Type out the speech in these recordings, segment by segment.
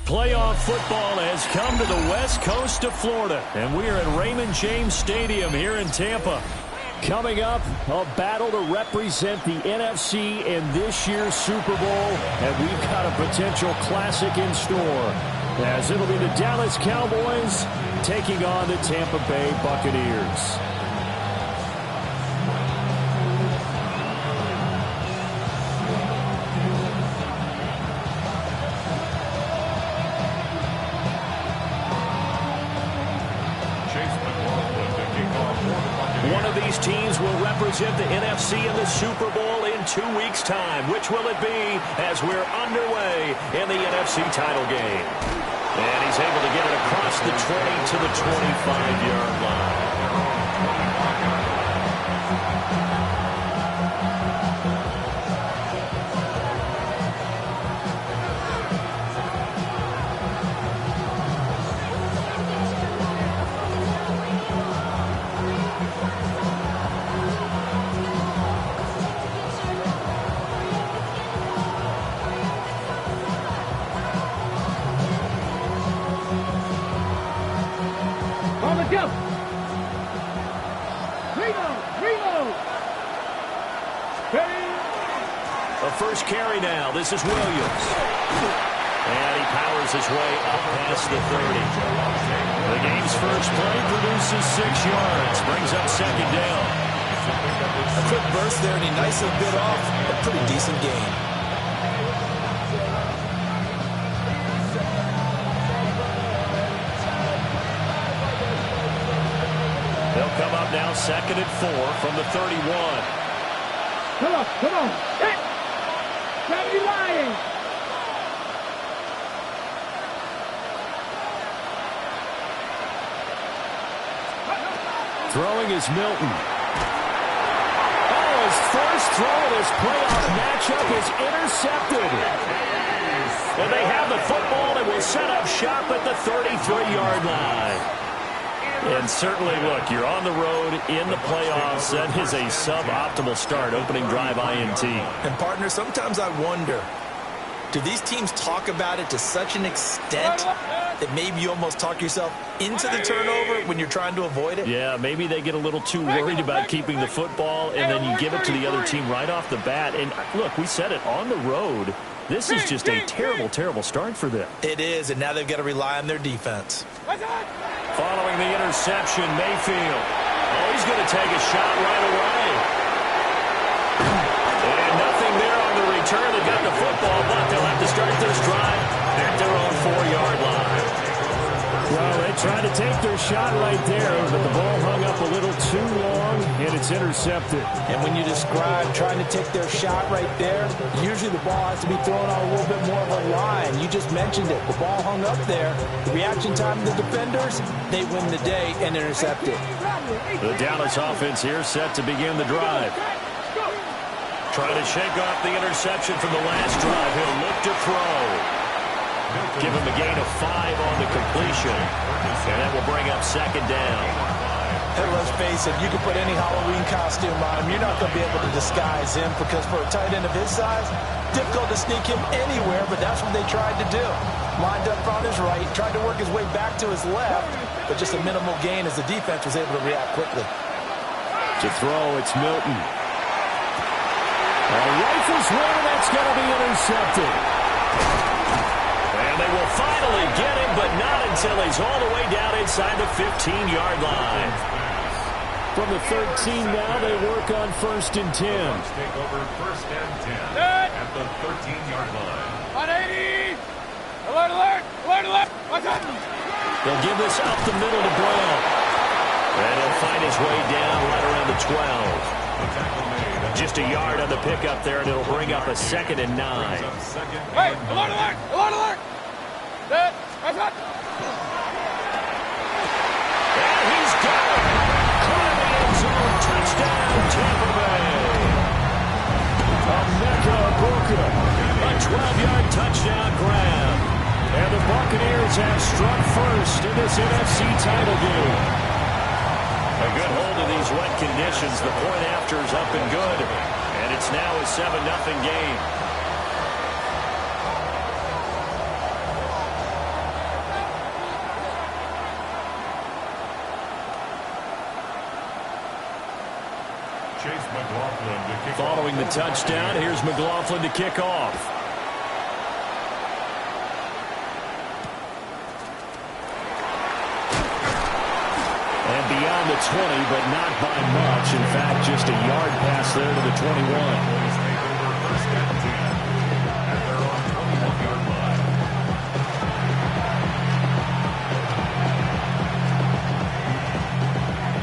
Playoff football has come to the west coast of Florida, and we are at Raymond James Stadium here in Tampa. Coming up, a battle to represent the NFC in this year's Super Bowl, and we've got a potential classic in store, as it'll be the Dallas Cowboys taking on the Tampa Bay Buccaneers. One of these teams will represent the NFC in the Super Bowl in 2 weeks' time. Which will it be as we're underway in the NFC title game? And he's able to get it across the 20 to the 25-yard line. First carry now. This is Williams. And he powers his way up past the 30. The game's first play produces 6 yards. Brings up second down. A quick burst there, and he nicely bit off a pretty decent gain. They'll come up now second and 4 from the 31. Come on. Hey! Don't be lying! Throwing is Milton. Oh, his first throw of this playoff matchup is intercepted. And they have the football and will set up shop at the 33-yard line. And certainly, look, you're on the road in the playoffs. That is a suboptimal start, opening drive INT. And, partner, sometimes I wonder, do these teams talk about it to such an extent that maybe you almost talk yourself into the turnover when you're trying to avoid it? Yeah, maybe they get a little too worried about keeping the football, and then you give it to the other team right off the bat. And, look, we said it, on the road, this is just a terrible, terrible start for them. It is, and now they've got to rely on their defense. Following the interception, Mayfield. Oh, he's going to take a shot right away. And nothing there on the return. They've got the football, but they'll have to start this drive at their own 4-yard line. Well, they tried to take their shot right there, but the ball hung up a little too long, and it's intercepted. And when you describe trying to take their shot right there, usually the ball has to be thrown on a little bit more of a line. You just mentioned it. The ball hung up there. The reaction time of the defenders, they win the day and intercept it. The Dallas offense here set to begin the drive. Trying to shake off the interception from the last drive. He'll look to throw. Give him a gain of 5 on the completion. And that will bring up second down. Hey, let's face it, you can put any Halloween costume on him. You're not going to be able to disguise him because for a tight end of his size, difficult to sneak him anywhere, but that's what they tried to do. Lined up on his right, tried to work his way back to his left, but just a minimal gain as the defense was able to react quickly. To throw, it's Milton. A rifle's win, that's going to be intercepted. And they will finally get him, but not until he's all the way down inside the 15-yard line. From the 13 now, they work on 1st and 10. Take over 1st and 10 at the 13-yard line. 180! Alert, alert! Alert, alert! What's up? They'll give this up the middle to Brown. And he'll find his way down right around the 12. Just a yard on the pickup there, and it'll bring up a 2nd and 9. Hey, alert, alert! Alert, alert! Set, what's up? And he's got it! Caught in the end zone, touchdown, Tampa Bay! A 12-yard touchdown grab. And the Buccaneers have struck first in this NFC title game. A good hold of these wet conditions. The point after is up and good. And it's now a 7-0 game. Following the touchdown, here's McLaughlin to kick off. And beyond the 20, but not by much. In fact, just a yard pass there to the 21.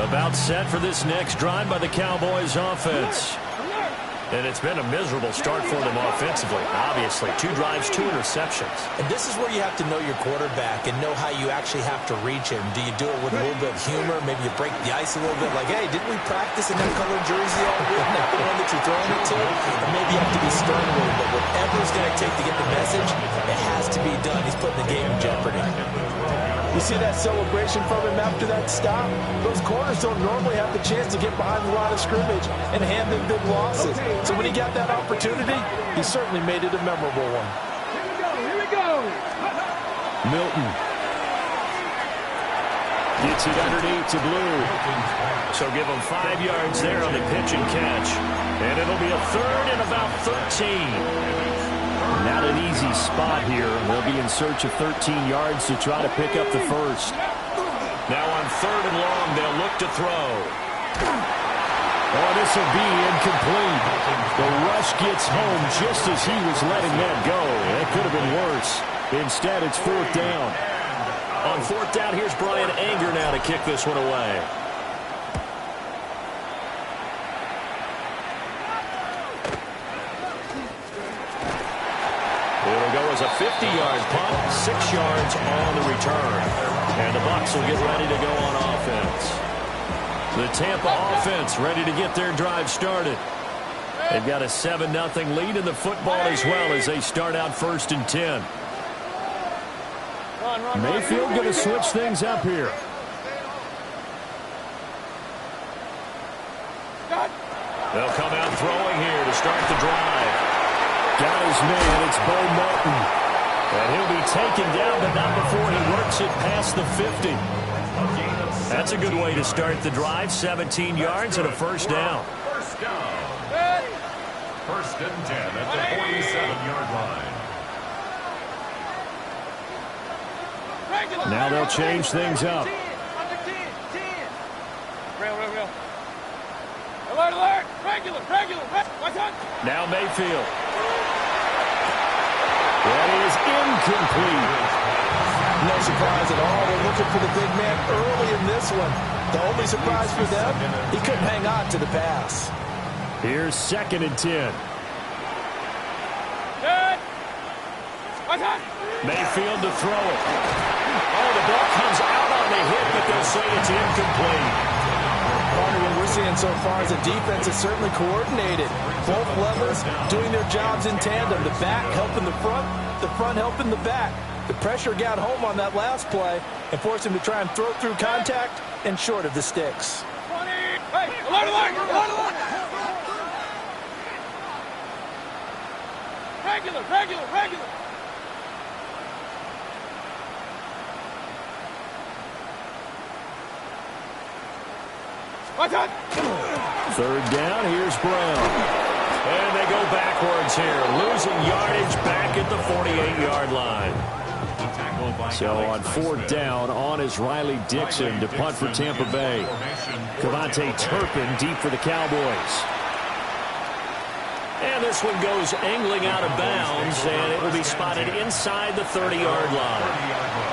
About set for this next drive by the Cowboys offense. And it's been a miserable start for them offensively, obviously. 2 drives, 2 interceptions. And this is where you have to know your quarterback and know how you actually have to reach him. Do you do it with a little bit of humor? Maybe you break the ice a little bit, like, hey, didn't we practice in that colored jersey all week? Like the one that you're throwing it to? Or maybe you have to be stern with him, but whatever it's going to take to get the message, it has to be done. He's putting the game in jeopardy. You see that celebration from him after that stop? Those corners don't normally have the chance to get behind the line of scrimmage and hand them big losses. So when he got that opportunity, he certainly made it a memorable one. Here we go. Milton gets it underneath to Blue. So give him 5 yards there on the pitch and catch. And it'll be a third and about 13. Not an easy spot here. They'll be in search of 13 yards to try to pick up the first. Now on 3rd and long, they'll look to throw. Oh, this will be incomplete. The rush gets home just as he was letting that go. That could have been worse. Instead, it's 4th down. On 4th down, here's Brian Anger now to kick this one away. It'll go as a 50-yard punt, 6 yards on the return. And the Bucs will get ready to go on offense. The Tampa offense ready to get their drive started. They've got a 7-0 lead in the football as well as they start out 1st and 10. Mayfield going to switch things up here. They'll come out throwing here to start the drive. Got his man, it's Bo Martin. And he'll be taken down, but not before he works it past the 50. That's a good way to start the drive. 17 yards and a 1st down. 1st down. 1st and 10 at the 47-yard line. Now they'll change things up. Real. Alert. Regular. Watch out. Now Mayfield. That is incomplete. No surprise at all. They're looking for the big man early in this one. The only surprise for them, he couldn't hang on to the pass. Here's 2nd and 10. Good. Watch out. Mayfield to throw it. Oh, the ball comes out on the hit, but they'll say it's incomplete. What we're seeing so far is a defense is certainly coordinated. Both levels doing their jobs in tandem. The back helping the front helping the back. The pressure got home on that last play and forced him to try and throw through contact and short of the sticks. 20. Hey, alert. Regular. Watch out. 3rd down, here's Brown. And they go backwards here, losing yardage back at the 48-yard line. So on 4th down, on is Riley Dixon to punt for Tampa Bay. Cavante Turpin deep for the Cowboys. And this one goes angling out of bounds, and it will be spotted inside the 30-yard line.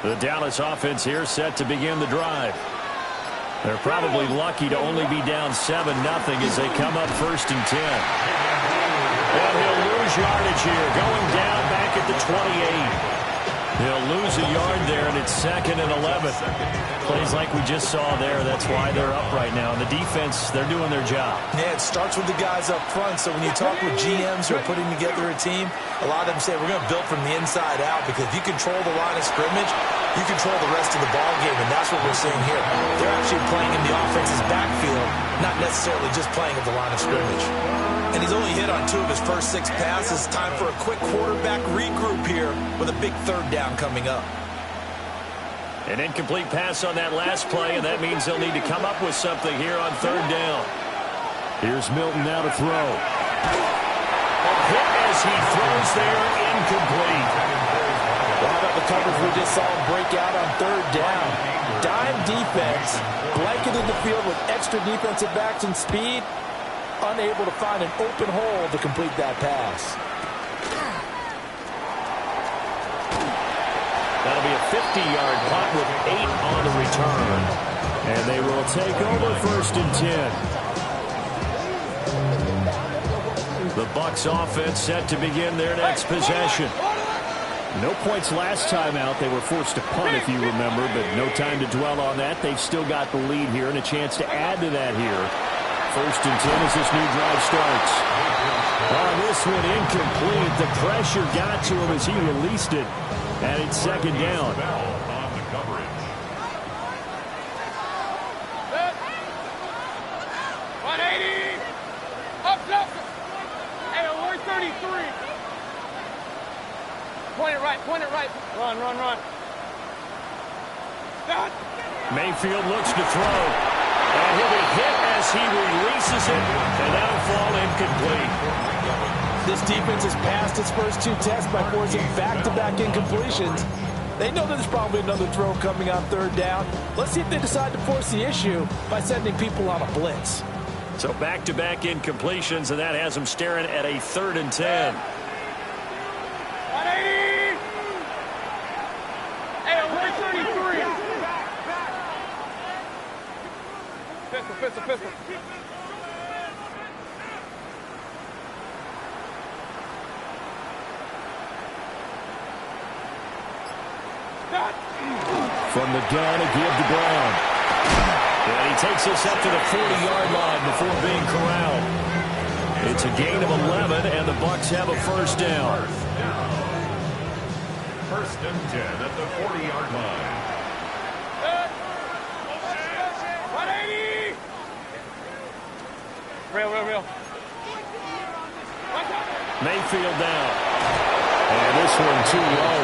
The Dallas offense here set to begin the drive. They're probably lucky to only be down 7-0 as they come up 1st and 10. And he'll lose yardage here, going down back at the 28. He'll lose a yard there, and it's 2nd and 11. Plays like we just saw there. That's why they're up right now. And the defense, they're doing their job. Yeah, it starts with the guys up front. So when you talk with GMs who are putting together a team, a lot of them say we're going to build from the inside out, because if you control the line of scrimmage, you control the rest of the ball game, and that's what we're seeing here. They're actually playing in the offense's backfield, not necessarily just playing at the line of scrimmage. And he's only hit on 2 of his first 6 passes. Time for a quick quarterback regroup here with a big 3rd down coming up. An incomplete pass on that last play, and that means they'll need to come up with something here on 3rd down. Here's Milton now to throw. A hit as he throws there, incomplete. What about the coverage we just saw him break out on 3rd down? Dime defense, blanketed the field with extra defensive backs and speed, unable to find an open hole to complete that pass. That'll be a 50-yard punt with 8 on the return. And they will take over 1st and 10. The Bucs offense set to begin their next possession. No points last time out. They were forced to punt, if you remember, but no time to dwell on that. They've still got the lead here and a chance to add to that here. 1st and 10 as this new drive starts. On this one, incomplete. The pressure got to him as he released it. And it's 2nd down. 180. Up, left. Hey, alert 33. Point it right, point it right. Run, run, run. Done. Mayfield looks to throw. And he'll be hit as he releases it. And that'll fall incomplete. This defense has passed its first 2 tests by forcing back-to-back incompletions. They know there's probably another throw coming on 3rd down. Let's see if they decide to force the issue by sending people on a blitz. So back-to-back incompletions, and that has them staring at a 3rd and 10. 180. Hey, alert 33. Pistol, pistol, pistol. From the gun, a give to Brown. And he takes us up to the 40-yard line before being corralled. It's a gain of 11, and the Bucs have a 1st down. 1st and 10 at the 40-yard line. 180. Real. Mayfield down. And this one too low.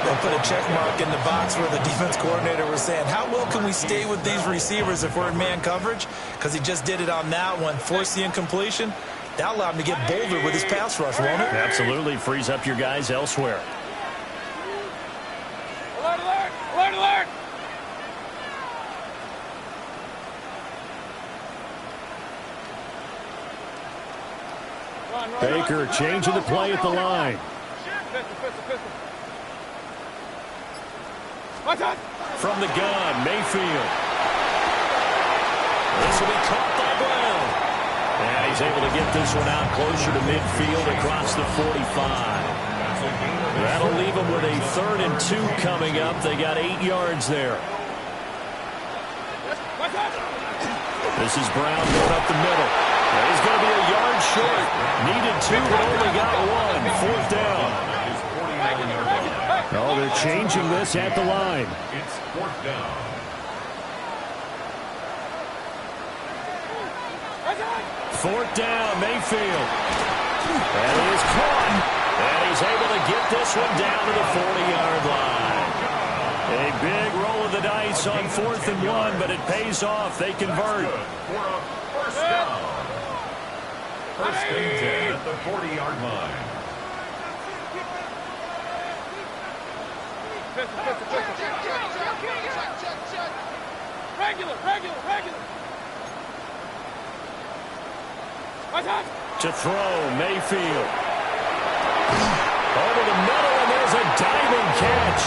They'll put a check mark in the box where the defense coordinator was saying, how well can we stay with these receivers if we're in man coverage? Because he just did it on that one, forced the incompletion. That allowed him to get bolder with his pass rush, won't it? Absolutely. Frees up your guys elsewhere. Alert, alert, alert, alert. Run, Baker changing the play at the line. Pistol. From the gun, Mayfield. This will be caught by Brown. And he's able to get this one out closer to midfield across the 45. That'll leave him with a 3rd and 2 coming up. They got 8 yards there. This is Brown going up the middle. And he's going to be a yard short. Needed 2, but only got 1. 4th down. Oh, they're changing this at the line. It's 4th down. 4th down, Mayfield. And he is caught. And he's able to get this one down to the 40-yard line. A big roll of the dice on 4th and 1, but it pays off. They convert. For a 1st down. 1st and 10 at the 40-yard line. Regular. To throw, Mayfield. Over the middle, and there's a diving catch.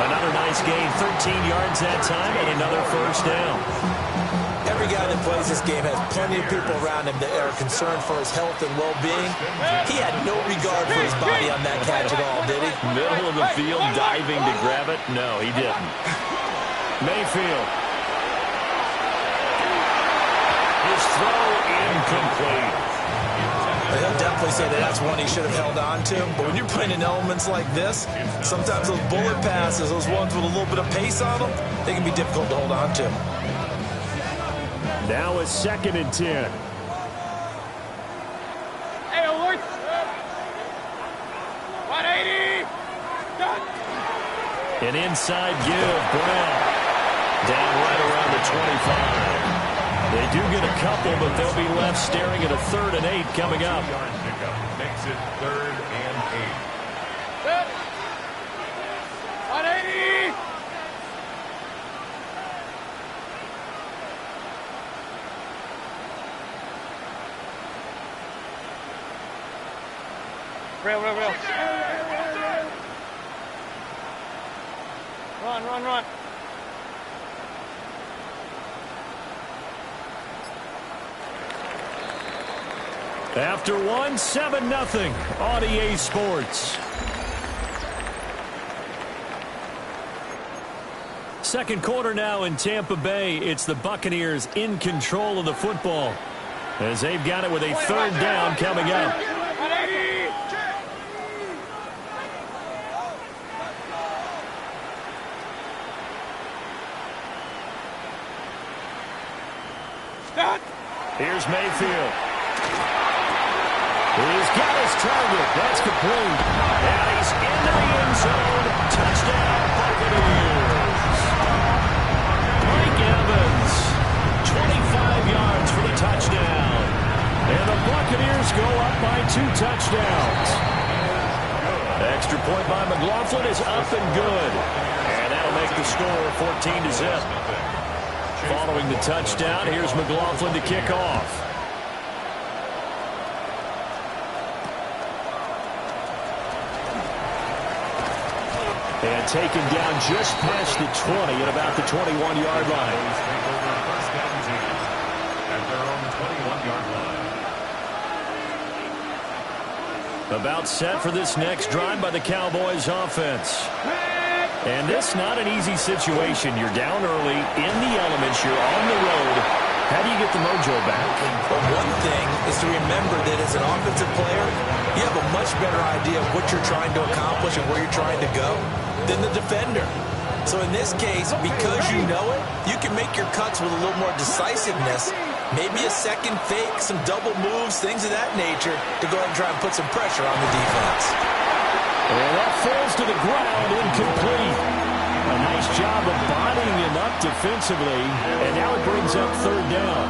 Another nice gain, 13 yards that time, and another 1st down. Every every guy that plays this game has plenty of people around him that are concerned for his health and well-being. He had no regard for his body on that catch at all, did he? Middle of the field, diving to grab it. No, he didn't. Mayfield. His throw incomplete. He'll definitely say that that's one he should have held on to. But when you're playing in elements like this, sometimes those bullet passes, those ones with a little bit of pace on them, they can be difficult to hold on to. Now a 2nd and 10. Hey, Lord. 180. Done. An inside give, Brown. Down right around the 25. They do get a couple, but they'll be left staring at a 3rd and 8 coming up. Makes it 3rd and 8. Set. 180. Real. Run. After one, 7-0 on EA Sports. Second quarter now in Tampa Bay. It's the Buccaneers in control of the football as they've got it with a 3rd down coming up. 180. Stop. Here's Mayfield. He's got his target. That's complete. And he's into the end zone. Touchdown, Buccaneers. Mike Evans, 25 yards for the touchdown. And the Buccaneers go up by 2 touchdowns. Extra point by McLaughlin is up and good. And that'll make the score 14-0. Following the touchdown, here's McLaughlin to kick off. And taken down just past the 20 at about the 21-yard line. At their own 21-yard line. About set for this next drive by the Cowboys offense. And this not an easy situation. You're down early, in the elements, you're on the road. How do you get the mojo back? Well, one thing is to remember that as an offensive player, you have a much better idea of what you're trying to accomplish and where you're trying to go than the defender. So in this case, because you know it, you can make your cuts with a little more decisiveness, maybe a second fake, some double moves, things of that nature, to go ahead and try and put some pressure on the defense. And that falls to the ground, incomplete. A nice job of bodying him up defensively, and now it brings up 3rd down.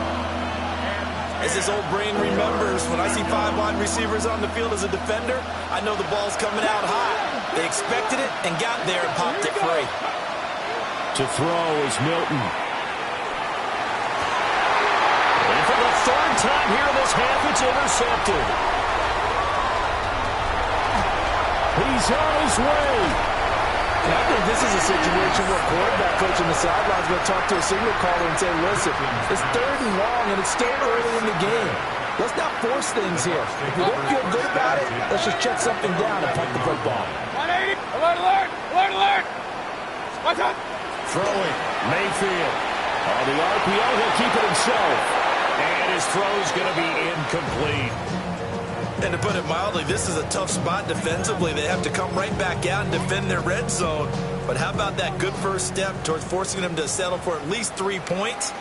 As his old brain remembers, when I see 5 wide receivers on the field as a defender, I know the ball's coming out high. They expected it and got there and popped it free. To throw is Milton. And for the 3rd time here in this half, it's intercepted. He's on his way. And I think this is a situation where quarterback coach on the sidelines going to talk to a signal caller and say, listen, it's 3rd and long, and it's still early in the game. Let's not force things here. If we don't feel good about it, let's just check something down and punt the football. 180. Alert. Watch out. Throwing, Mayfield. On the RPO, he'll keep it himself. And his throw's going to be incomplete. And to put it mildly, this is a tough spot defensively. They have to come right back out and defend their red zone. But how about that good first step towards forcing them to settle for at least 3 points?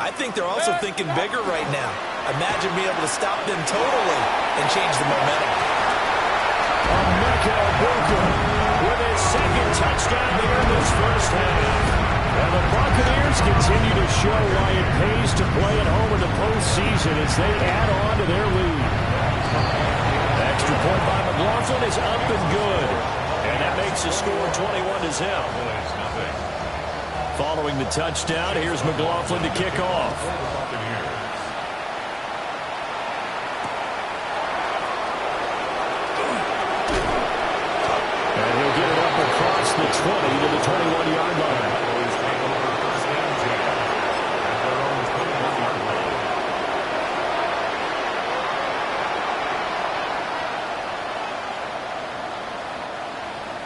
I think they're also thinking bigger right now. Imagine being able to stop them totally and change the momentum. Markellbab23 with his 2nd touchdown here in this first half. And the Buccaneers continue to show why it pays to play at home in the postseason as they add on to their lead. Extra point by McLaughlin is up and good. And that makes the score 21-0. Following the touchdown, here's McLaughlin to kick off. And he'll get it up across the 20 to the 21-yard line.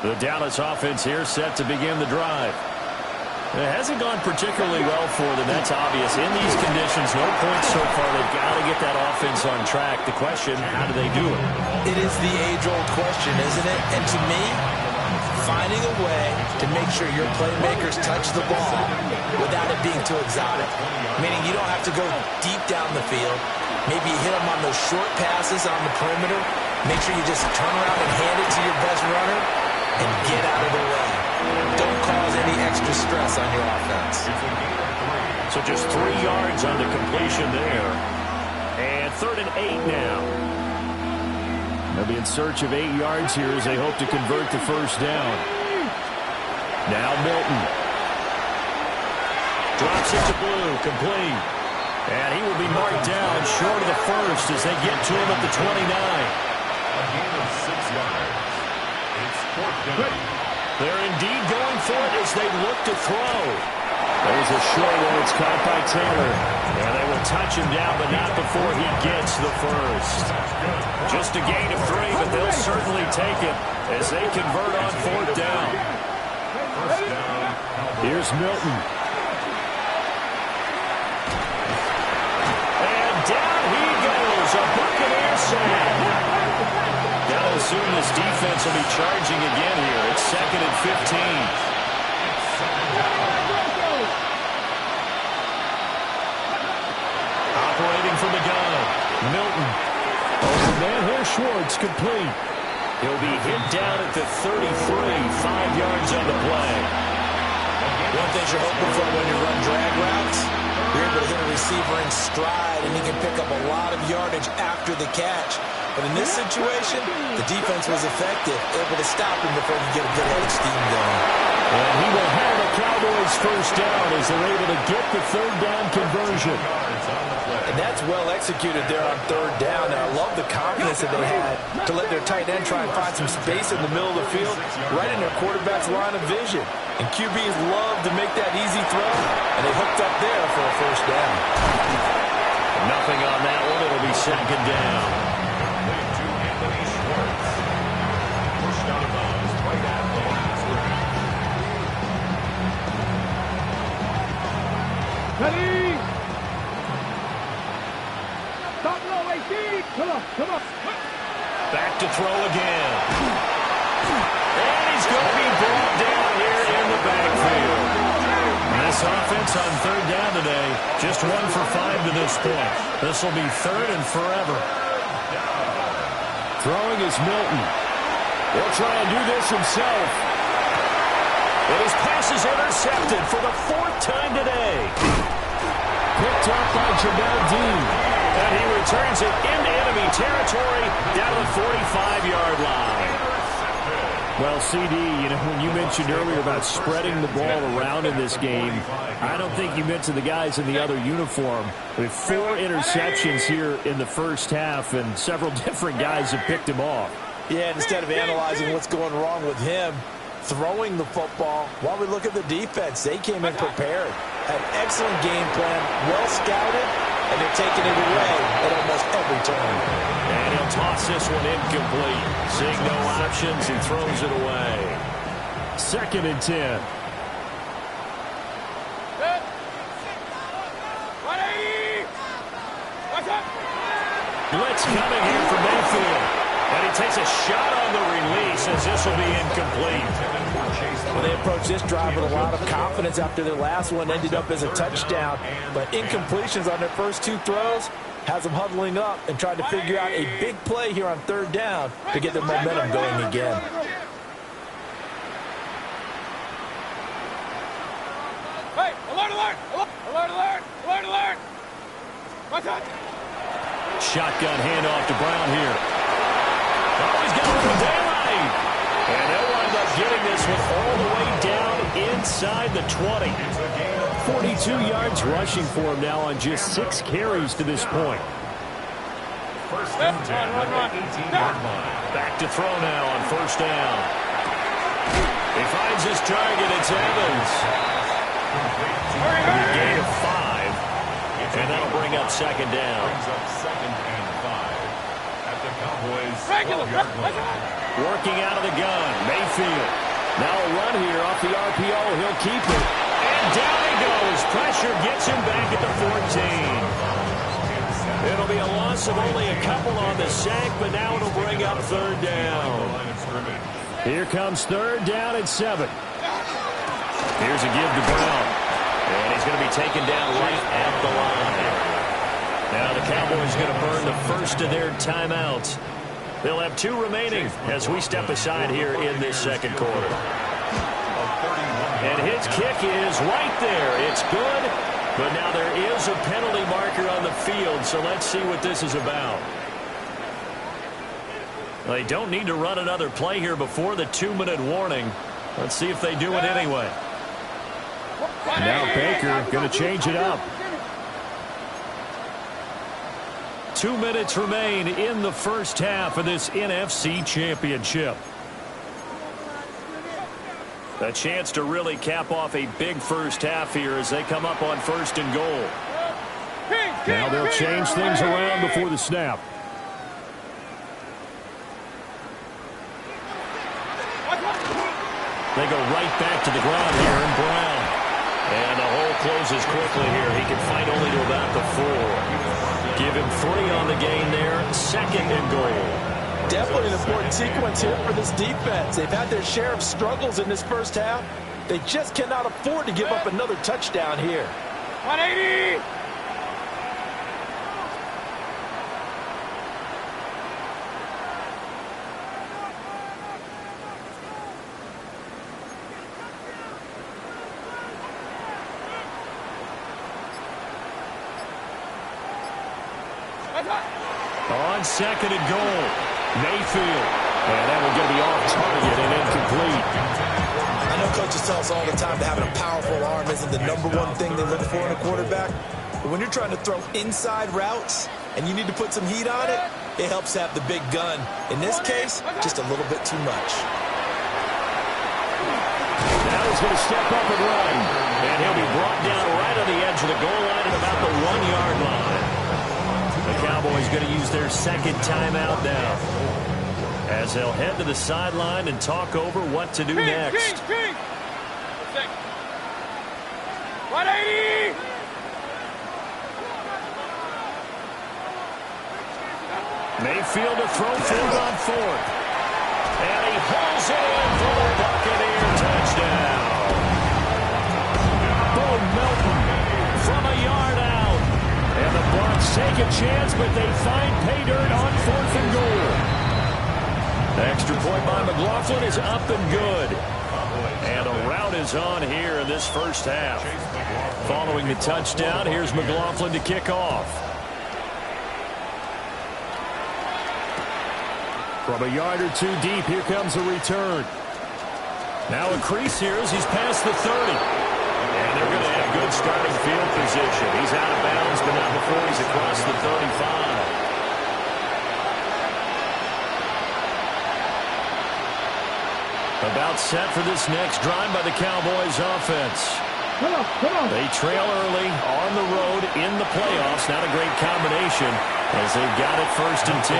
The Dallas offense here set to begin the drive. It hasn't gone particularly well for them. That's obvious. In these conditions, no points so far. They've got to get that offense on track. The question, how do they do it? It is the age-old question, isn't it? And to me, finding a way to make sure your playmakers touch the ball without it being too exotic. Meaning you don't have to go deep down the field. Maybe you hit them on those short passes on the perimeter. Make sure you just turn around and hand it to your best runner and get out of the way. Don't cause any extra stress on your offense. So just 3 yards on the completion there. And 3rd and 8 now. They'll be in search of 8 yards here as they hope to convert the first down. Now Milton. Drops it to Blue, complete. And he will be marked down short of the first as they get to him at the 29. A gain of 6 yards. It's 4th down. They're indeed going for it as they look to throw. There's a short one. It's caught by Taylor. And they will touch him down, but not before he gets the first. Just a gain of 3, but they'll certainly take it as they convert on 4th down. First down. Here's Milton. And down he goes. A Buccaneer sack. Now soon this defense will be charging again here. It's 2nd and 15. Operating from the gun. Milton. Over man here, Schwartz, complete. He'll be hit down at the 33, 5 yards on the play. One thing you're hoping for when you run drag routes, you're able to hit a receiver in stride, and he can pick up a lot of yardage after the catch. But in this situation, the defense was effective, able to stop him before he get a good head of steam going. And he will have a Cowboys first down as they're able to get the 3rd down conversion. And that's well executed there on 3rd down. And I love the confidence that they had to let their tight end try and find some space in the middle of the field, right in their quarterback's line of vision. And QBs love to make that easy throw, and they hooked up there for a first down. Nothing on that one. It'll be 2nd down. Pushed out of bounds right at the last Ready? Stop low, 18. Come on. Back to throw again. And he's going to be brought down here in the backfield. This offense on 3rd down today, just 1 for 5 to this point. This will be 3rd and forever. Throwing is Milton. He'll try and do this himself. But his pass is intercepted for the 4th time today. Picked up by Jamel Dean. And he returns it into enemy territory down to the 45-yard line. Well, CD, you know, when you mentioned earlier about spreading the ball around in this game, I don't think you mentioned the guys in the other uniform. With 4 interceptions here in the first half, and several different guys have picked him off. Yeah, instead of analyzing what's going wrong with him, throwing the football, while we look at the defense, they came in prepared. Had an excellent game plan, well scouted, and they're taking it away at almost every turn. And he'll toss this one incomplete. Seeing no options, he throws it away. 2nd and 10. Blitz coming here for Mayfield. And he takes a shot on the release as this will be incomplete. Well, they approached this drive with a lot of confidence after their last one ended up as a touchdown. But incompletions on their first 2 throws has them huddling up and trying to figure out a big play here on 3rd down to get their momentum going again. Hey, alert, alert! Alert, alert! Alert, alert! Watch out! Shotgun handoff to Brown here. Oh, he's got the daylight. And they'll wind up getting this one all the way down inside the 20. 42 yards rushing for him now on just 6 carries to this point. First and 10 at the 18-yard line. Back to throw now on 1st down. He finds his target. It's Evans. A gain of 5. And that'll bring up 2nd down. Brings up 2nd and 5 at the Cowboys' 12-yard line. Working out of the gun, Mayfield. Now a run here off the RPO. He'll keep it. And down he goes. Pressure gets him back at the 14. It'll be a loss of only a couple on the sack, but now it'll bring up third down. Here comes third down and 7. Here's a give to Brown. And he's going to be taken down right at the line. Now the Cowboys going to burn the first of their timeouts. They'll have 2 remaining as we step aside here in this second quarter. And his kick is right there. It's good, but now there is a penalty marker on the field, so let's see what this is about. They don't need to run another play here before the 2-minute warning. Let's see if they do it anyway. Now Baker going to change it up. 2 minutes remain in the first half of this NFC Championship. A chance to really cap off a big first half here as they come up on 1st and goal. Now they'll change things around before the snap. They go right back to the ground here in Brown. And the hole closes quickly here. He can fight only to about the 4. Give him 3 on the gain there. 2nd and goal. Definitely an important sequence here for this defense. They've had their share of struggles in this first half. They just cannot afford to give up another touchdown here. 180! On 2nd and goal, Mayfield. And that will get me off target and incomplete. I know coaches tell us all the time that having a powerful arm isn't the #1 thing they look for in a quarterback. But when you're trying to throw inside routes and you need to put some heat on it, it helps have the big gun. In this case, just a little bit too much. Now he's going to step up and run. And he'll be brought down right on the edge of the goal line at about the 1-yard line. The Cowboys going to use their 2nd timeout now, as they'll head to the sideline and talk over what to do next. 180! Mayfield to throw forward on 4th. And he hauls it in for the Buccaneer touchdown. Bo Melton from a yard out. And the Bucs take a chance, but they find pay dirt on 4th and goal. The extra point by McLaughlin is up and good. And a rout is on here in this first half. Following the touchdown, here's McLaughlin to kick off. From a yard or 2 deep, here comes the return. Now a crease here as he's past the 30. And they're going to have good starting field position. He's out of bounds, but not before he's across the 35. About set for this next drive by the Cowboys offense. They trail early on the road in the playoffs. Not a great combination as they've got it 1st and 10.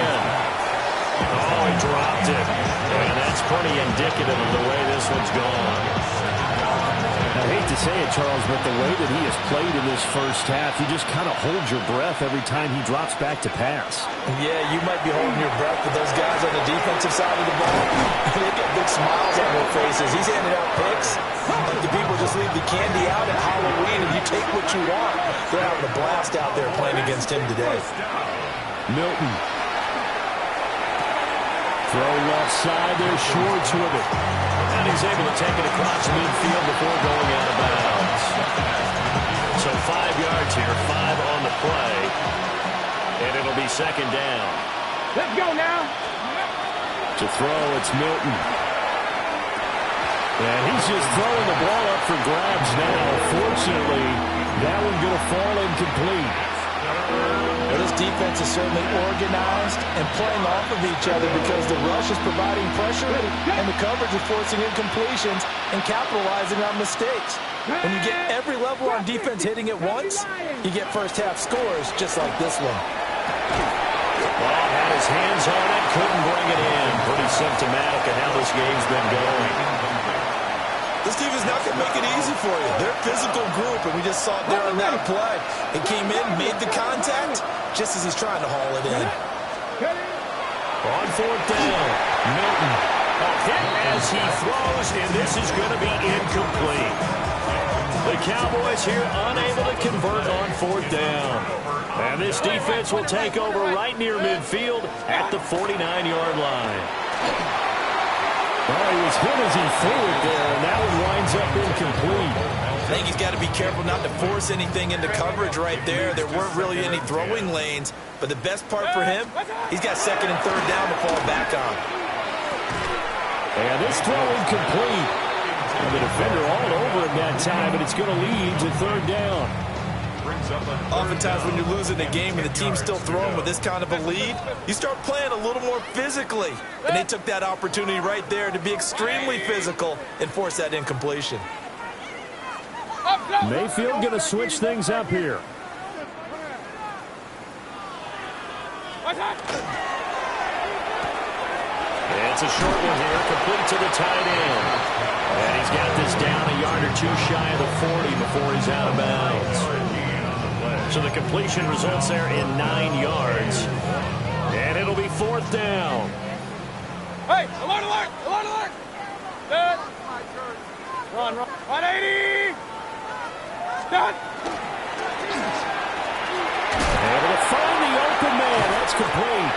Oh, he dropped it. And that's pretty indicative of the way this one's gone. I hate to say it, Charles, but the way that he has played in this first half, you just kind of hold your breath every time he drops back to pass. Yeah, you might be holding your breath, but those guys on the defensive side of the ball, they get big smiles on their faces. He's handing out picks. Like the people just leave the candy out at Halloween and you take what you want. They're having a blast out there playing against him today. Milton. Throw left side, they're Schwartz with it. And he's able to take it across midfield before going out of bounds. So 5 yards here, 5 on the play. And it'll be 2nd down. Let's go now. To throw, it's Milton. And he's just throwing the ball up for grabs now. Fortunately, that one going to fall incomplete. Well, this defense is certainly organized and playing off of each other because the rush is providing pressure and the coverage is forcing incompletions and capitalizing on mistakes. When you get every level on defense hitting at once, you get first half scores just like this one. Well, had his hands on it, couldn't bring it in. Pretty symptomatic of how this game's been going. This team is not going to make it easy for you. They're a physical group, and we just saw it there on that play. It came in, made the contact, just as he's trying to haul it in. On fourth down, Milton. A hit as he throws, and this is going to be incomplete. The Cowboys here unable to convert on fourth down. And this defense will take over right near midfield at the 49-yard line. Well, he was hit as he threw it there, and that one winds up incomplete. I think he's got to be careful not to force anything into coverage right there. There weren't really any throwing lanes, but the best part for him, he's got second and third down to fall back on. And this throw incomplete. And the defender all over him that time, and it's going to lead to third down. Oftentimes when you're losing a game and the team's still throwing with this kind of a lead, you start playing a little more physically. And they took that opportunity right there to be extremely physical and force that incompletion. Mayfield going to switch things up here. It's a short one here, complete to the tight end. And he's got this down a yard or two shy of the 40 before he's out of bounds. So the completion results there in 9 yards. And it'll be fourth down. Hey, alert, alert, alert, alert. Good. Run, run. 180. Done. Able to find the open man. That's complete.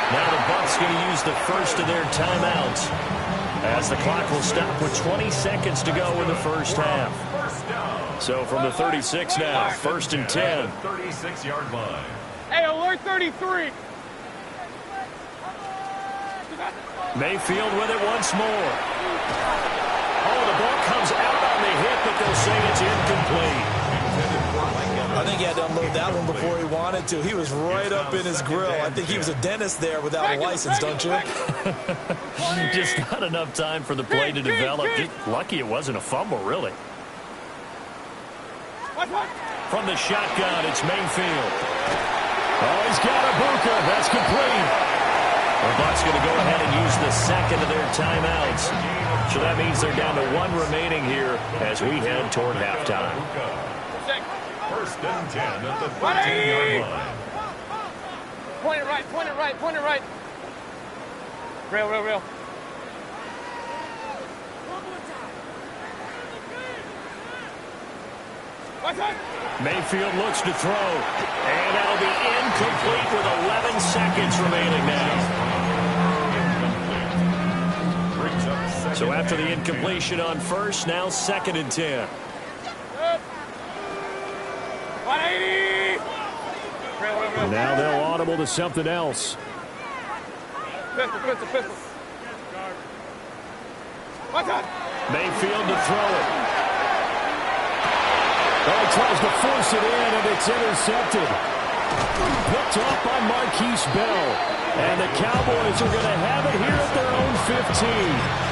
Now the Bucs going to use the first of their timeouts, as the clock will stop with 20 seconds to go in the first half. So from the 36 now, first and 10. 36-yard line. Hey, alert 33. Mayfield with it once more. Oh, the ball comes out on the hit, but they'll say it's incomplete. I think he had to unload that one before he wanted to. He was right up in his grill. I think he was a dentist there without a license, don't you? Just not enough time for the play to develop. Just lucky it wasn't a fumble, really. From the shotgun, it's Mayfield. Oh, he's got a Ibuka. That's complete. The Bucs going to go ahead and use the second of their timeouts. So that means they're down to one remaining here as we head toward halftime. First and 10 at the 13-yard line. Point it right, point it right, point it right. Real, real, real. Mayfield looks to throw, and that'll be incomplete with 11 seconds remaining now. So after the incompletion on first, now second and 10. 180. And now they'll audible to something else. Pistol, pistol, pistol. Mayfield to throw it. Oh, he tries to force it in, and it's intercepted. Picked off by Marquise Bell. And the Cowboys are going to have it here at their own 15.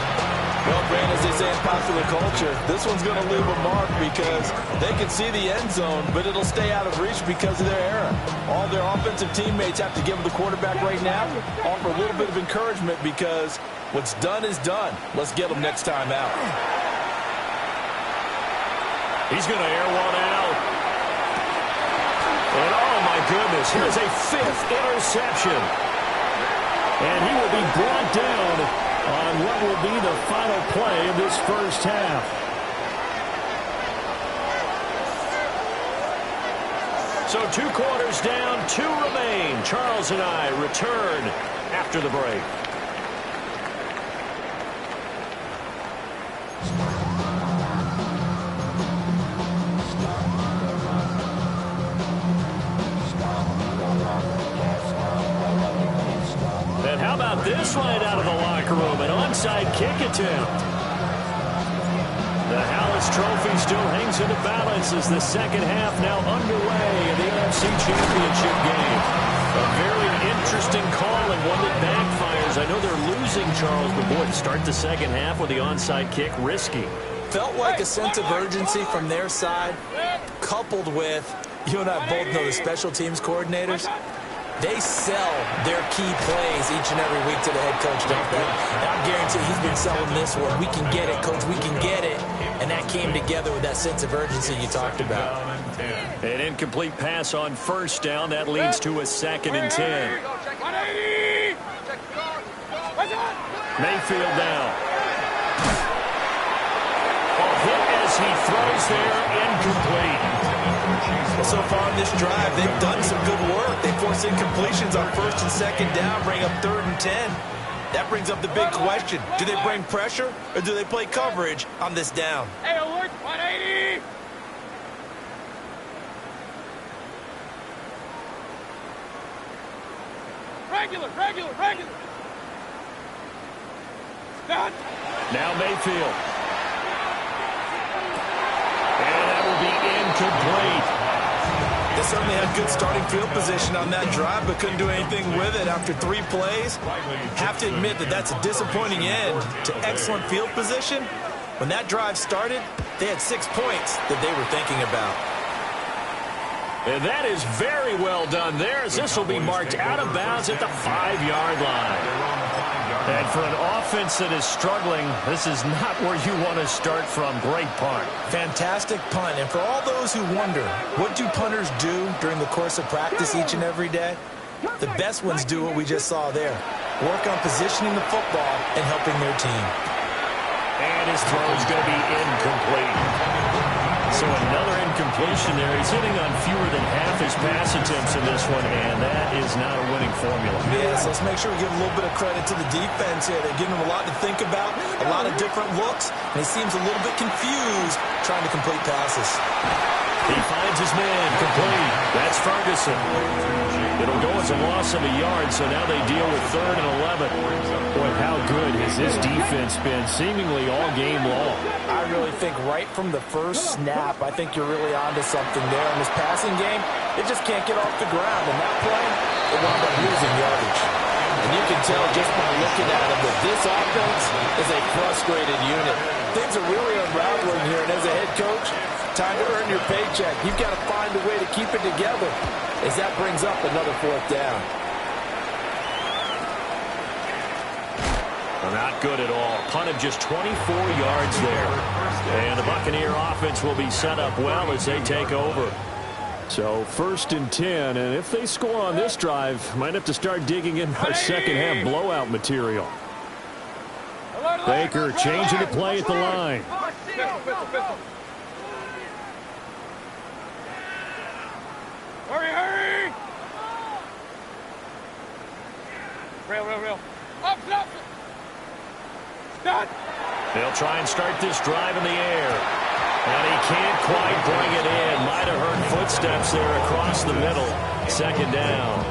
Well, Brand, as they say in popular culture, this one's going to leave a mark because they can see the end zone, but it'll stay out of reach because of their error. All their offensive teammates have to give the quarterback right now, offer a little bit of encouragement because what's done is done. Let's get them next time out. He's going to air one out. And oh, my goodness, here's a fifth interception. And he will be brought down on what will be the final play of this first half. So 2 quarters down, 2 remain. Charles and I return after the break. And how about this right out of the locker room? An onside kick attempt. The Hallis Trophy still hangs in the balance as the second half now underway in the NFC Championship game. A very interesting call and one that backfires. I know they're losing, Charles, but boy, to start the second half with the onside kick, risky. Felt like a sense of urgency from their side, coupled with, you and I both know the special teams coordinators. They sell their key plays each and every week to the head coach, don't they? And I guarantee he's been selling this one. We can get it, coach. We can get it. And that came together with that sense of urgency you talked about. An incomplete pass on first down. That leads to a 2nd and 10. Mayfield now. A hit as he throws there, incomplete. Well, so far in this drive, they've done some good work. They force incompletions on 1st and 2nd down, bring up 3rd and 10. That brings up the big question. Do they bring pressure or do they play coverage on this down? Hey, alert, 180! Regular. Done. Now Mayfield. And that will be incomplete. They certainly had good starting field position on that drive, but couldn't do anything with it after 3 plays. Have to admit that that's a disappointing end to excellent field position. When that drive started, they had 6 points that they were thinking about. And that is very well done there, as this will be marked out of bounds at the 5-yard line. And for an offense that is struggling, this is not where you want to start from. Great punt. Fantastic punt. And for all those who wonder, what do punters do during the course of practice each and every day? The best ones do what we just saw there. Work on positioning the football and helping their team. And his throw is going to be incomplete. So another incompletion there. He's hitting on fewer than half his pass attempts in this one, and that is not a winning formula. Yes, let's make sure we give a little bit of credit to the defense here. They're giving him a lot to think about, a lot of different looks, and he seems a little bit confused trying to complete passes. He finds his man, complete. That's Ferguson. It'll go as a loss of a yard, so now they deal with 3rd and 11. Boy, how good has this defense been, seemingly all game long? I really think right from the first snap, I think you're really onto something there. In this passing game, it just can't get off the ground. And that play, it wound up losing yardage. And you can tell just by looking at them that this offense is a frustrated unit. Things are really unraveling here, and as a head coach, time to earn your paycheck. You've got to find a way to keep it together as that brings up another 4th down. Well, not good at all. Punt of just 24 yards there. And the Buccaneer offense will be set up well as they take over. So 1st and 10, and if they score on this drive, might have to start digging in our second-half blowout material. Baker changing the play at the line. Pistol. Hurry! Rail. Up. Done. They'll try and start this drive in the air. And he can't quite bring it in. Might have heard footsteps there across the middle. 2nd down.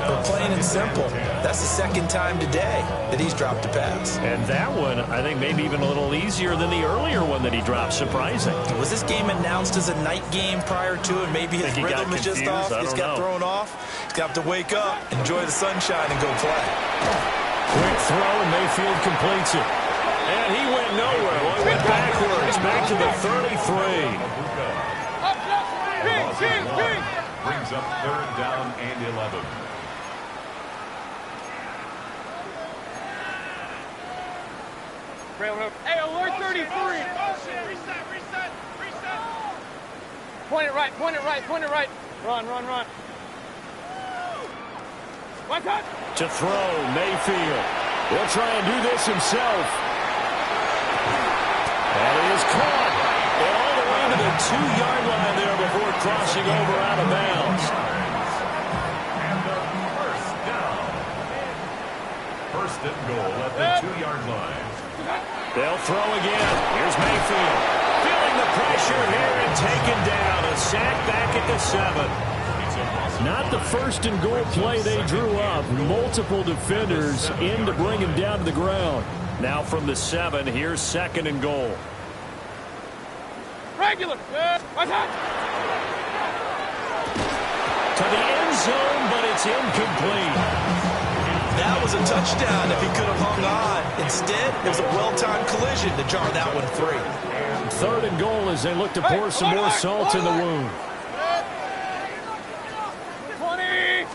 But plain and simple, that's the 2nd time today that he's dropped a pass. And that one, I think, maybe even a little easier than the earlier one that he dropped. Surprising. Was this game announced as a night game prior to it? Maybe his rhythm is just off. He's got thrown off. He's got to wake up, enjoy the sunshine, and go play. Quick throw, and Mayfield completes it. And he went nowhere. Well, he went backwards, back to the 33. Brings up 3rd down and 11. Hey, alert 33. Reset. Point it right. Run. One touch. To throw, Mayfield. He'll try and do this himself. And he is caught. And all the way to the 2-yard line there before crossing over out of bounds. And the 1st down. 1st and goal at the 2-yard line. They'll throw again. Here's Mayfield. Feeling the pressure here and taken down. A sack back at the 7. Not the 1st and goal play they drew up. Multiple defenders in to bring him down to the ground. Now from the 7, here's 2nd and goal. Regular. One touch. To the end zone, but it's incomplete. That was a touchdown if he could have hung on. Instead, it was a well-timed collision to jar that one free. 3rd and goal as they look to pour some more salt in the wound. 20.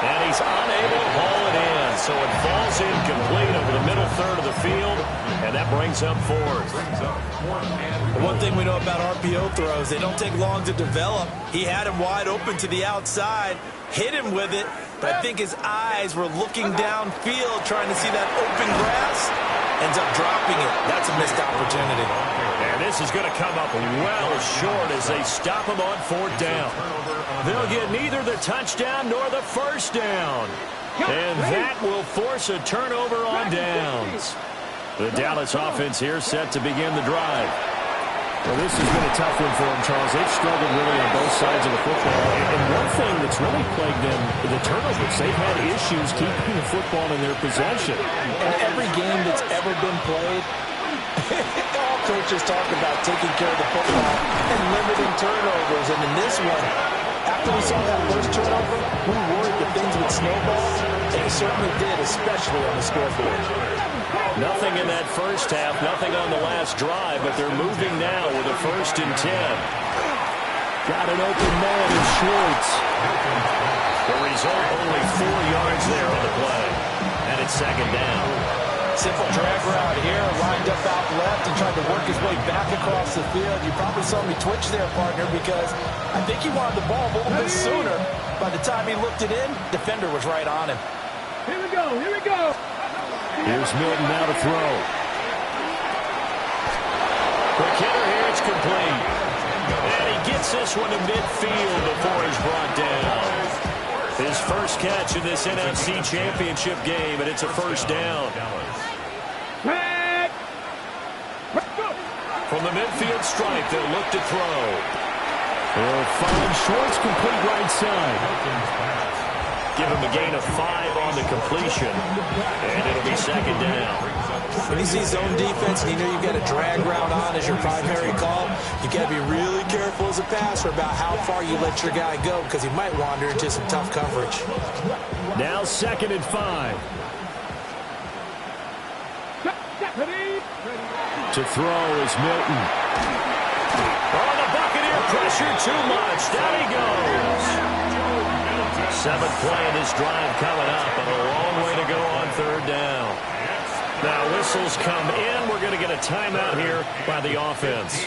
And he's unable to haul it in, so it falls incomplete over the middle third of the field, and that brings up fourth. One thing we know about RPO throws, they don't take long to develop. He had him wide open to the outside, hit him with it, but I think his eyes were looking downfield trying to see that open grass. Ends up dropping it. That's a missed opportunity. And this is going to come up well short as they stop him on fourth down. They'll get neither the touchdown nor the first down. And that will force a turnover on downs. The Dallas offense here set to begin the drive. Well, this has been a tough one for them, Charles. They've struggled really on both sides of the football. And one thing that's really plagued them, the turnovers. They've had issues keeping the football in their possession. And every game that's ever been played, all coaches talk about taking care of the football and limiting turnovers. And in this one, after we saw that first turnover, we worried that things would snowball. And it certainly did, especially on the scoreboard. Nothing in that first half, nothing on the last drive, but they're moving now with a 1st and 10. Got an open man in Schwartz. The result, only 4 yards there on the play. And it's 2nd down. Simple drag route here, lined up out left and tried to work his way back across the field. You probably saw me twitch there, partner, because I think he wanted the ball a little bit sooner. By the time he looked it in, defender was right on him. Here we go, here we go. Here's Milton now to throw. Quick hitter here, it's complete. And he gets this one to midfield before he's brought down. His first catch in this NFC Championship game, and it's a 1st down. From the midfield stripe, they'll look to throw. They'll find Schwartz complete right side. Give him a gain of 5 on the completion, and it'll be 2nd down. When you see zone defense and you know you've got a drag route on as your primary call, you've got to be really careful as a passer about how far you let your guy go because he might wander into some tough coverage. Now 2nd and 5. To throw is Milton. Oh, the Buccaneer pressure too much. Down he goes. 7th play in this drive coming up, and a long way to go on 3rd down. Now whistles come in. We're going to get a timeout here by the offense.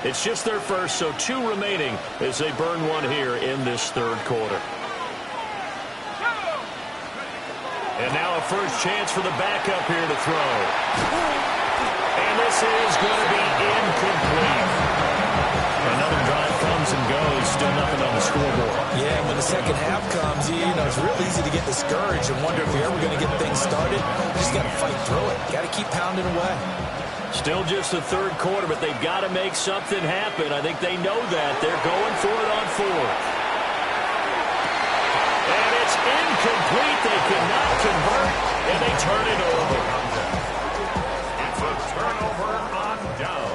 It's just their first, so 2 remaining as they burn one here in this 3rd quarter. And now a first chance for the backup here to throw. And this is going to be incomplete. Another drive comes and goes, still nothing on the scoreboard. Yeah, when the second half comes, you know, it's real easy to get discouraged and wonder if you're ever going to get things started. You just got to fight through it. Got to keep pounding away. Still just the 3rd quarter, but they've got to make something happen. I think they know that. They're going for it on 4th. And it's incomplete. They cannot convert, and they turn it over. It's a turnover on down.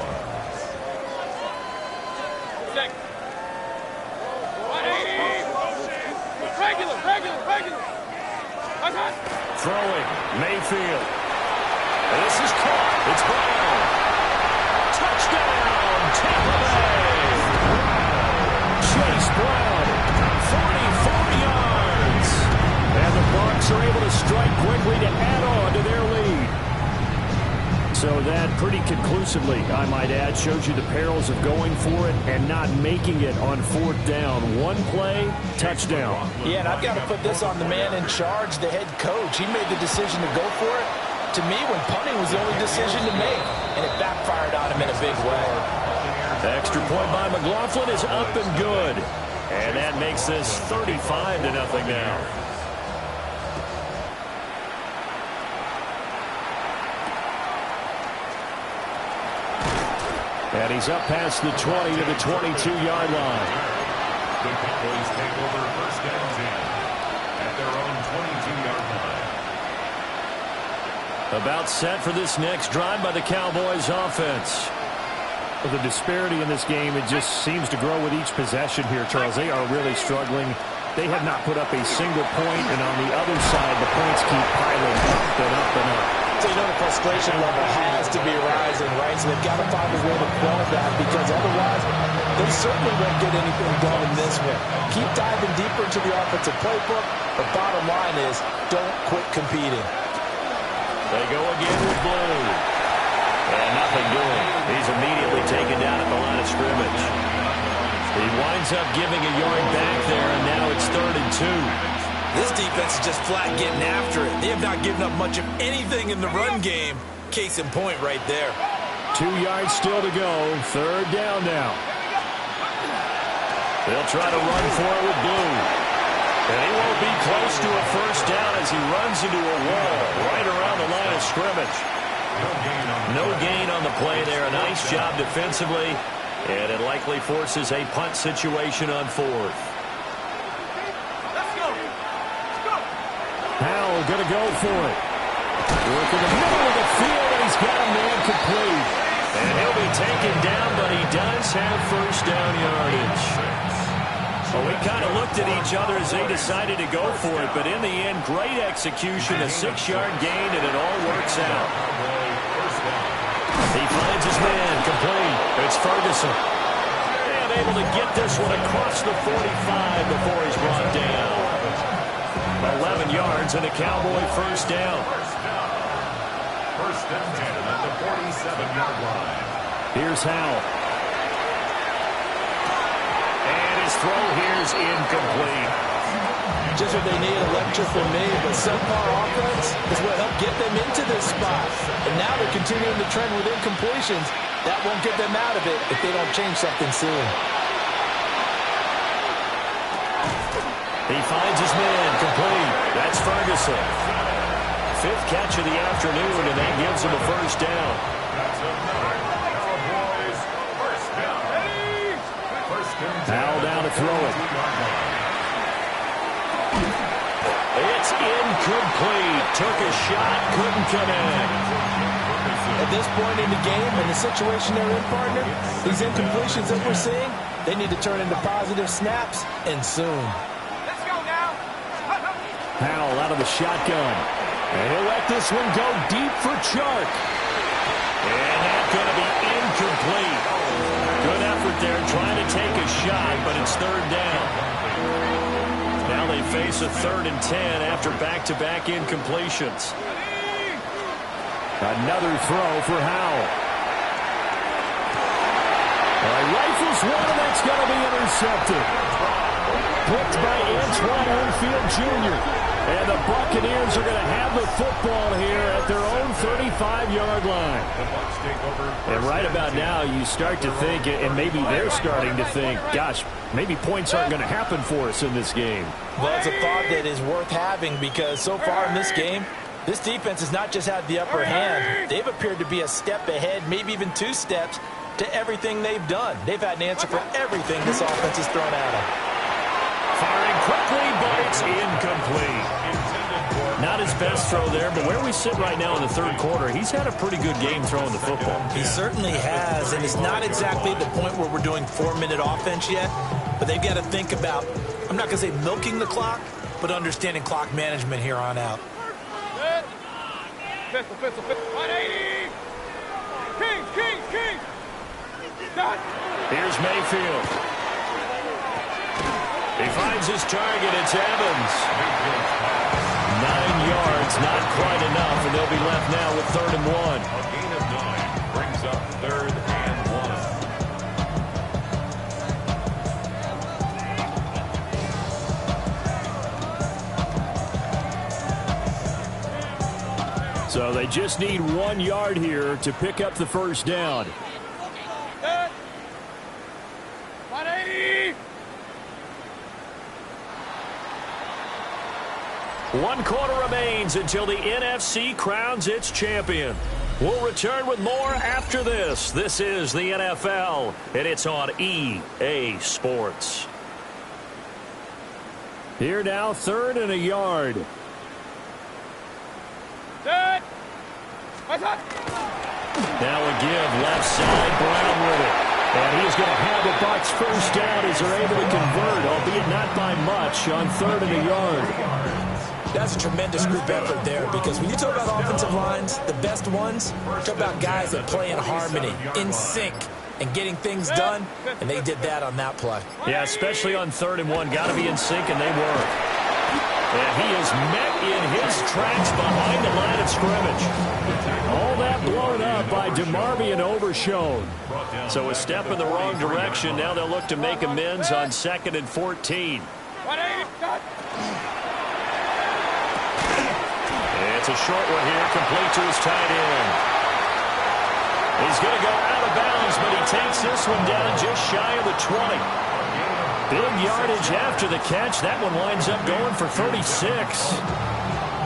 Regular. Throwing, Mayfield. And this is caught. It's Brown. Touchdown, Tampa Bay. Chase Brown, 44 yards. And the Bucs are able to strike quickly to add on to their lead. So that pretty conclusively, I might add, shows you the perils of going for it and not making it on 4th down. One play, touchdown. Yeah, and I've got to put this on the man in charge, the head coach. He made the decision to go for it. To me, when punting was the only decision to make, and it backfired on him in a big way. The extra point by McLaughlin is up and good. And that makes this 35-0 now. And he's up past the 20 to the 22-yard line. The Cowboys take over 1st and 10 at their own 22-yard line. About set for this next drive by the Cowboys offense. Well, the disparity in this game, it just seems to grow with each possession here, Charles. They are really struggling. They have not put up a single point, and on the other side, the points keep piling up and up and up. So you know the frustration level has to be rising, right? So they've got to find a way to quell that because otherwise they certainly won't get anything done in this one. Keep diving deeper into the offensive playbook, but bottom line is don't quit competing. They go again with Blue. And nothing doing. He's immediately taken down at the line of scrimmage. He winds up giving a yard back there, and now it's 3rd and 2. This defense is just flat getting after it. They have not given up much of anything in the run game. Case in point right there. 2 yards still to go. 3rd down now. They'll try to run for it with Blue. And he won't be close to a first down as he runs into a wall right around the line of scrimmage. No gain on the play there. A nice job defensively. And it likely forces a punt situation on 4th. Howell going to go for it. Work in the middle of the field, and he's got a man complete. And he'll be taken down, but he does have first down yardage. Well, we kind of looked at each other as they decided to go for it, but in the end, great execution, a 6-yard gain, and it all works out. He finds his man complete. It's Ferguson. And able to get this one across the 45 before he's brought down. 11 yards and a Cowboy first down. First and 10 at the 47-yard line. Here's Howell. And his throw here's incomplete. Just what they need, a lecture from me, but subpar offense is what helped get them into this spot. And now they're continuing the trend with incompletions. That won't get them out of it if they don't change something soon. He finds his man complete. That's Ferguson. 5th catch of the afternoon, and that gives him a first down. Howell down to throw it. It's incomplete. Took a shot, couldn't connect. At this point in the game and the situation they're in, partner, these incompletions that we're seeing, they need to turn into positive snaps, and soon. Howell out of the shotgun. And he'll let this one go deep for Chark. And that's going to be incomplete. Good effort there trying to take a shot, but it's 3rd down. Now they face a 3rd and 10 after back-to-back incompletions. Another throw for Howell. Rifles one, and that's going to be intercepted. Picked by Antoine Winfield Jr. And the Buccaneers are going to have the football here at their own 35-yard line. And right about now, you start to think, and maybe they're starting to think, gosh, maybe points aren't going to happen for us in this game. Well, it's a thought that is worth having because so far in this game, this defense has not just had the upper hand. They've appeared to be a step ahead, maybe even 2 steps, to everything they've done. They've had an answer for everything this offense has thrown at them. Firing quickly, but it's incomplete. Not his best throw there, but where we sit right now in the 3rd quarter, he's had a pretty good game throwing the football. He certainly has, and it's not exactly the point where we're doing 4-minute offense yet, but they've got to think about, I'm not going to say milking the clock, but understanding clock management here on out. Pistol. 180. King. Done. Here's Mayfield. He finds his target. It's Evans. 9 yards, not quite enough, and they'll be left now with 3rd and 1. A gain of 9 brings up 3rd and 1. So they just need 1 yard here to pick up the first down. 180. 1 quarter remains until the NFC crowns its champion. We'll return with more after this. This is the NFL, and it's on EA Sports. Here now, 3rd and a yard. Set. Now a give, left side, Brown with it. And he's going to have the Bucs first down as they're able to convert, albeit not by much, on 3rd and a yard. That's a tremendous group effort there because when you talk about offensive lines, the best ones, talk about guys that play in harmony, in sync. and getting things done, and they did that on that play. Yeah, especially on 3rd and 1. Got to be in sync, and they were. And he is met in his tracks behind the line of scrimmage. All that blown up by DeMarvion Overshown. So a step in the wrong direction. Now they'll look to make amends on 2nd and 14. It's a short one here, complete to his tight end. He's going to go out of bounds, but he takes this one down just shy of the 20. Big yardage after the catch. That one winds up going for 36.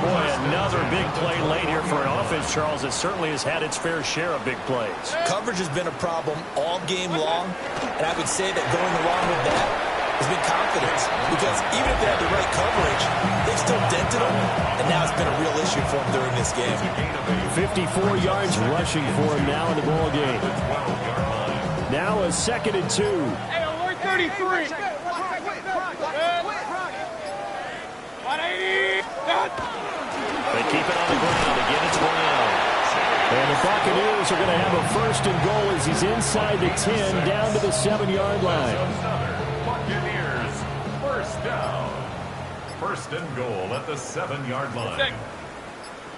Boy, another big play late here for an offense, Charles, that certainly has had its fair share of big plays. Coverage has been a problem all game long, and I would say that going along with that has been confidence, because even if they had the right coverage, they've still dented them, and now it's been a real issue for them during this game. 54 yards rushing for him now in the ball game. Now a 2nd and 2. Hey, alert 33. 180. They keep it on the ground. Again, it's Brown. And the Buccaneers are going to have a 1st and goal as he's inside the 10, down to the 7-yard line. Buccaneers, 1st down. 1st and goal at the 7-yard line.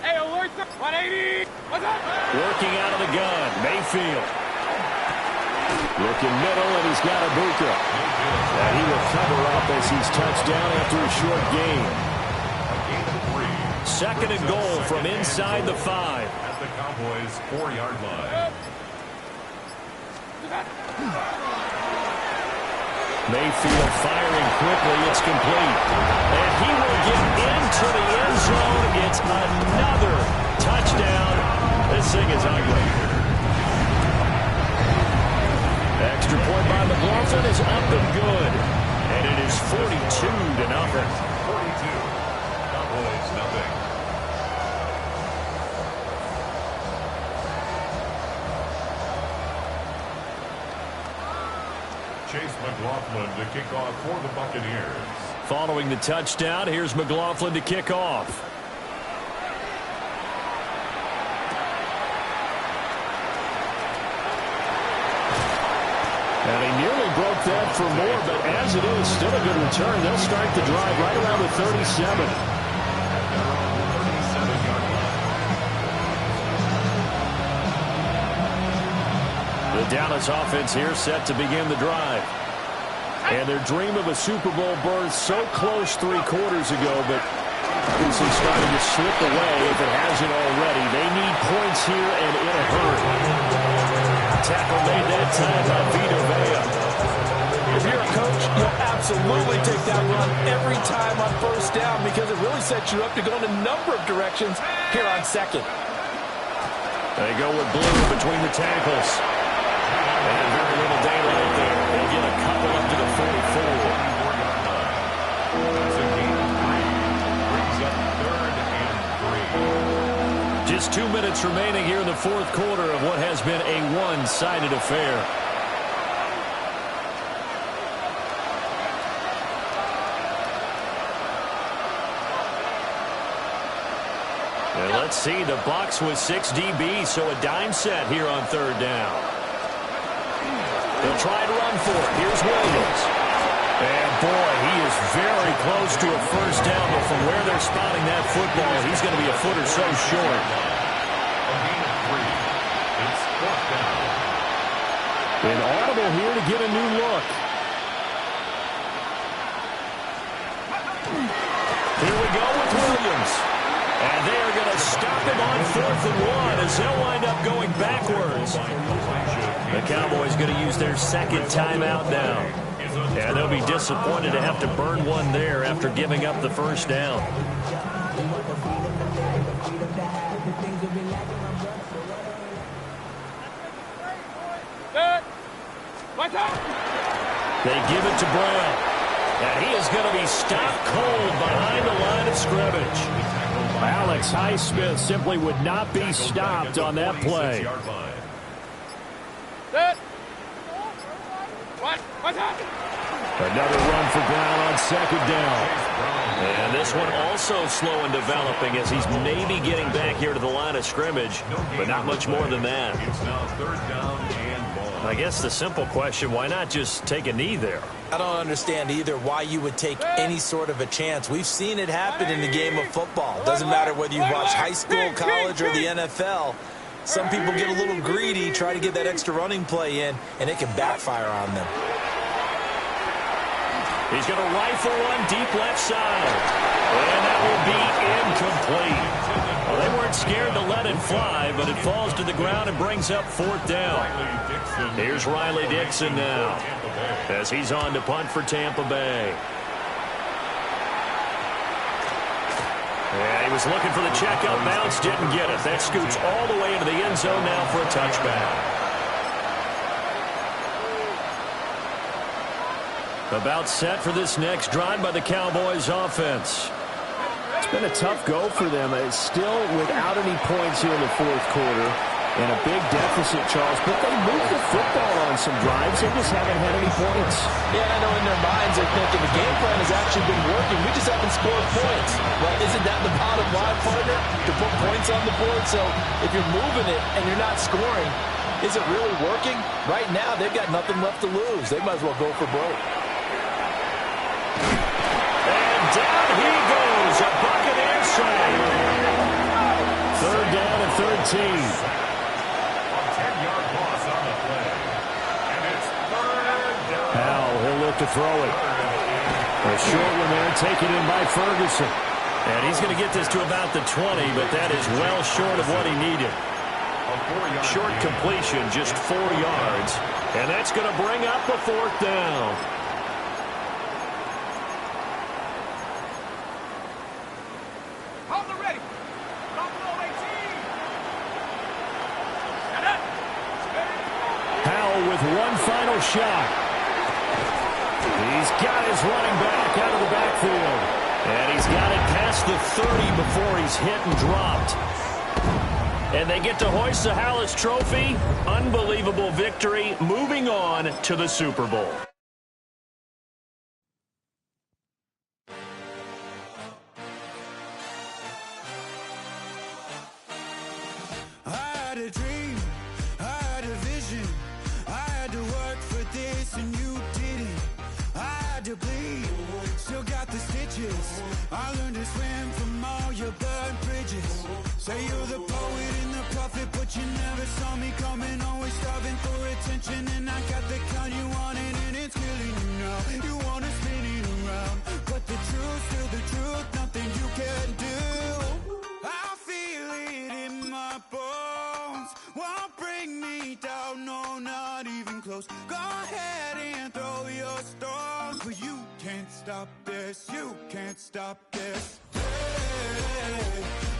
Hey, alert 180. What's up? Working out of the gun, Mayfield. Looking middle, and he's got Ibuka. And he will cover up as he's touched down after a short gain. 2nd and goal from inside the 5. At the Cowboys' 4-yard line. Mayfield firing quickly. It's complete. And he will get into the end zone. It's another touchdown. This thing is ugly. Extra point by McLaughlin is up and good. And it is 42-0. 42. Cowboys, nothing. Chase McLaughlin to kick off for the Buccaneers. Following the touchdown, here's McLaughlin to kick off. And he nearly broke that for more, but as it is, still a good return. They'll start the drive right around the 37. The Dallas offense here set to begin the drive. And their dream of a Super Bowl berth so close 3 quarters ago, but this is starting to slip away if it hasn't already. They need points here and in a hurry. Tackle made that time by Vita Vea. If you're a coach, you'll absolutely take that run every time on 1st down, because it really sets you up to go in a number of directions here on 2nd. They go with blue between the tackles. And very little daylight there. They get a couple up to the 44. Just 2 minutes remaining here in the 4th quarter of what has been a one-sided affair. And let's see, the Bucs with 6 DBs, so a dime set here on 3rd down. They'll try to run for it. Here's Williams. And boy, he is very close to a 1st down, but from where they're spotting that football, he's going to be a foot or so short. An audible here to get a new look. Here we go with Williams. And they are going to stop him on 4th and 1 as they'll wind up going backwards. The Cowboys going to use their 2nd timeout now. And they'll be disappointed to have to burn one there after giving up the 1st down. They give it to Brown. And he is going to be stopped cold behind the line of scrimmage. Alex Highsmith simply would not be stopped on that play. Another run for Brown on 2nd down. And this one also slow in developing as he's maybe getting back here to the line of scrimmage, but not much more than that. It's now 3rd down and ball. I guess the simple question, why not just take a knee there? I don't understand either why you would take any sort of a chance. We've seen it happen in the game of football. Doesn't matter whether you watch high school, college, or the NFL. Some people get a little greedy, try to get that extra running play in, and it can backfire on them. He's going to rifle one deep left side. And that will be incomplete. Well, they weren't scared to let it fly, but it falls to the ground and brings up 4th down. Here's Riley Dixon now as he's on to punt for Tampa Bay. Yeah, he was looking for the checkup bounce, didn't get it. That scoots all the way into the end zone now for a touchback. About set for this next drive by the Cowboys offense. It's been a tough go for them. It's still without any points here in the 4th quarter. And a big deficit, Charles. But they moved the football on some drives. They just haven't had any points. Yeah, I know in their minds they're thinking the game plan has actually been working. We just haven't scored points. Well, isn't that the bottom line, partner? To put points on the board? So if you're moving it and you're not scoring, is it really working? Right now, they've got nothing left to lose. They might as well go for broke. And down he goes. A Buccaneer save. 3rd down and 13. 10-yard loss on the play. And it's 3rd down. Powell, he'll look to throw it. A short one there, taken in by Ferguson. And he's going to get this to about the 20, but that is well short of what he needed. Short completion, just 4 yards. And that's going to bring up the 4th down. With one final shot. He's got his running back out of the backfield. And he's got it past the 30 before he's hit and dropped. And they get to hoist the Hallis Trophy. Unbelievable victory. Moving on to the Super Bowl. I had a dream. I had a vision. To work for this and you didn't. I had to bleed, still got the stitches. I learned to swim from all your burned bridges. Say you're the poet and the prophet, but you never saw me coming. Always starving for attention, and I got the kind you wanted, and it's killing you now. You wanna spin it around, but the truth's still the truth. Nothing you can do. I feel it in my bones. Won't bring me down, no, not even close. Go ahead and throw your stones, but you can't stop this. You can't stop this. Hey,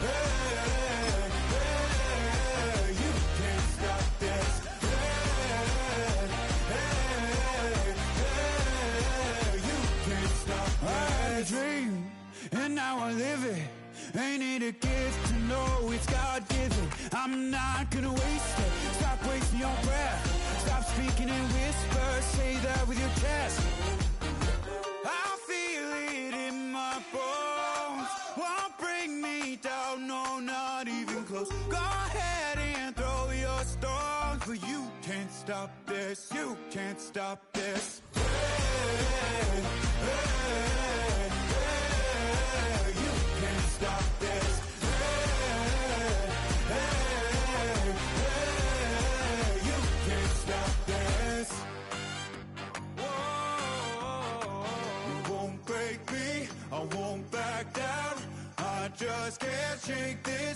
hey, hey, you can't stop this. Hey, you can't stop this. I had a dream, and now I live it. Ain't it a gift to know it's God-given? I'm not gonna waste it. Stop wasting your breath. Stop speaking in whispers. Say that with your chest. I feel it in my bones. Won't bring me down, no, not even close. Go ahead and throw your stones, but you can't stop this. You can't stop this. Hey, hey, hey, you can't stop this. You can't stop this. Whoa, you won't break me, I won't back down. I just can't shake this